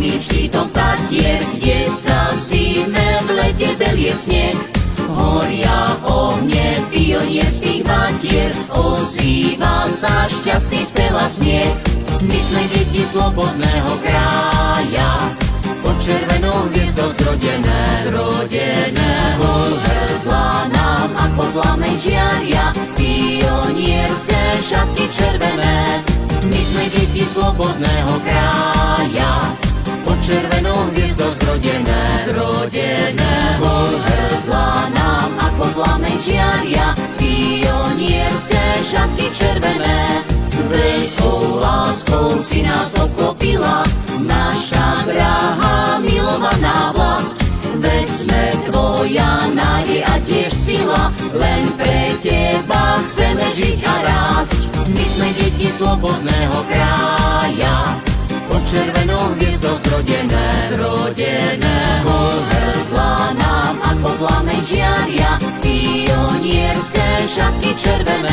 známym štítom Tatier, kde sa v zime, v lete belie sneh. Horia ohne pionierských matier, ozýva sa šťastný spev a smiech. My sme deti slobodného krája, pod červenou hviezdou zrodené. Pod hrdla nám ako plameň žiaria, pionierské šatky červené. My sme deti slobodného krája, pod červenou hviezdou zrodené. Pod hrdla nám ako plameň žiaria, pionierské šatky červené. Veľkou láskou si nás obklopila naša drahá milovaná vlast. Veď sme tvoja nádej a tiež sila, len pre teba chceme žiť a rásť. My sme deti slobodného krája, pod červenou hviezdou zrodené. Pod hrdla nám ako plameň žiaria, pionierské šatky červené.